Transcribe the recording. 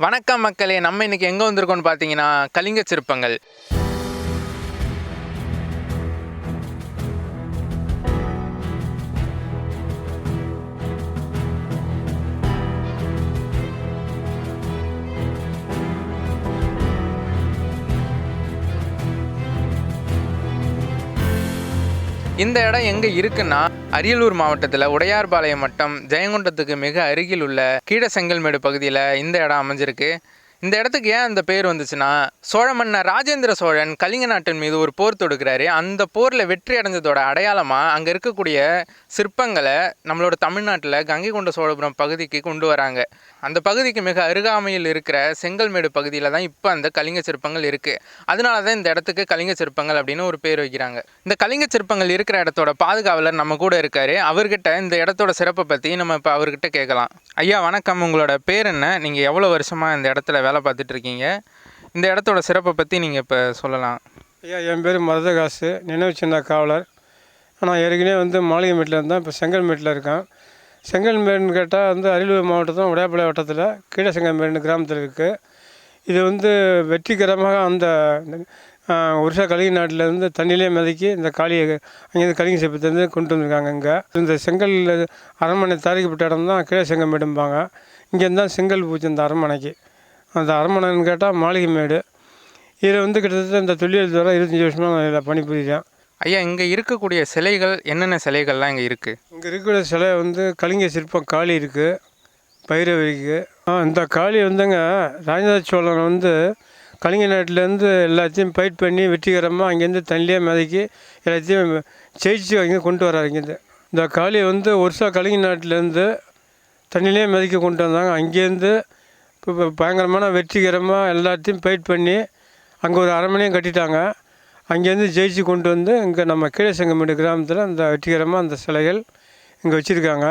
வணக்கம் மக்களே, நம்ம இன்னைக்கு எங்கே வந்திருக்கோம்னு பார்த்தீங்கன்னா கலிங்க சிற்பங்கள். இந்த இடம் எங்கே இருக்குன்னா அரியலூர் மாவட்டத்தில் உடையார்பாளையம் வட்டம் ஜெயங்கொண்டத்துக்கு மிக அருகில் உள்ள கீழசெங்கல்மேடு பகுதியில் இந்த இடம் அமைஞ்சிருக்கு. இந்த இடத்துக்கு ஏன் அந்த பேர் வந்துச்சுன்னா, சோழ மன்னர் ராஜேந்திர சோழன் கலிங்க நாட்டின் மீது ஒரு போர் தொடுக்கிறாரு. அந்த போரில் வெற்றி அடைஞ்சதோட அடையாளமாக அங்கே இருக்கக்கூடிய சிற்பங்களை நம்மளோட தமிழ்நாட்டில் கங்கை கொண்ட சோழபுரம் பகுதிக்கு கொண்டு வராங்க. அந்த பகுதிக்கு மிக அருகாமையில் இருக்கிற செங்கல்மேடு பகுதியில் தான் இப்போ அந்த கலிங்க சிற்பங்கள் இருக்குது. அதனால தான் இந்த இடத்துக்கு கலிங்க சிற்பங்கள் அப்படின்னு ஒரு பேர் வைக்கிறாங்க. இந்த கலிங்க சிற்பங்கள் இருக்கிற இடத்தோட பாதுகாவலர் நம்ம கூட இருக்காரு. அவர்கிட்ட இந்த இடத்தோட சிறப்பை பற்றி நம்ம இப்போ அவர்கிட்ட கேட்கலாம். ஐயா வணக்கம், உங்களோட பேர் என்ன? நீங்கள் எவ்வளோ வருஷமாக இந்த இடத்துல வேலை பார்த்துட்டு இருக்கீங்க? இந்த இடத்தோட சிறப்பை பற்றி நீங்கள் இப்போ சொல்லலாம். ஐயா, என் பேர் மருதகாசு, நினைவு சின்ன காவலர். ஆனால் ஏற்கனவே மாளிகைமேட்டில் இருந்தேன், இப்போ செங்கல்மேட்டில் இருக்கேன். செங்கல்மேடுன்னு கேட்டால் அரியலூர் மாவட்டத்தில் உடையார்பாளையம் வட்டத்தில் கீழசெங்கல்மேடு கிராமத்தில் இருக்குது. இது வெற்றிகரமாக அந்த ஒரிசா கலிங்க நாட்டிலேருந்து தண்ணியிலே மிதக்கி இந்த காளியை அங்கேருந்து கலிங்க சிற்பத்திலேருந்து கொண்டு வந்திருக்காங்க. இங்கே இந்த செங்கல் அரண்மனை தயாரிக்கப்பட்ட இடம் தான் கீழசெங்கல்மேடும்பாங்க. இங்கேருந்து தான் செங்கல் பூச்சி இந்த அரண்மனைக்கு. அந்த அரண்மனைன்னு கேட்டால் மாளிகைமேடு. இதில் கிட்டத்தட்ட இந்த தொழில் துறை 25 வருஷமாக நான் இதில் பணிபுரிகிறேன். ஐயா, இங்கே இருக்கக்கூடிய சிலைகள் என்னென்ன சிலைகள்லாம் இங்கே இருக்குது? இங்கே இருக்கக்கூடிய சிலை கலிங்க சிற்பம் காளி இருக்குது, பைரவி இருக்குது. இந்த காளி ராஜேந்திர சோழன் கலிங்க நாட்டிலேருந்து எல்லாத்தையும் ஃபைட் பண்ணி வெற்றிகரமாக அங்கேருந்து தண்ணிலே மிதக்கி எல்லாத்தையும் ஜெயிச்சு அங்கே கொண்டு வர்றாரு. இங்கேருந்து இந்த காளி ஒரிசா கலிங்க நாட்டிலேருந்து தண்ணிலே மிதக்கி கொண்டு வந்தாங்க. அங்கேருந்து இப்போ பயங்கரமான வெற்றிகரமாக எல்லாத்தையும் ஃபைட் பண்ணி அங்கே ஒரு அரண்மனையும் கட்டிட்டாங்க. அங்கேருந்து ஜெயிச்சு கொண்டு இங்கே நம்ம கீழசெங்கல்மேடு கிராமத்தில் அந்த வெற்றிகரமாக அந்த சிலைகள் இங்கே வச்சுருக்காங்க.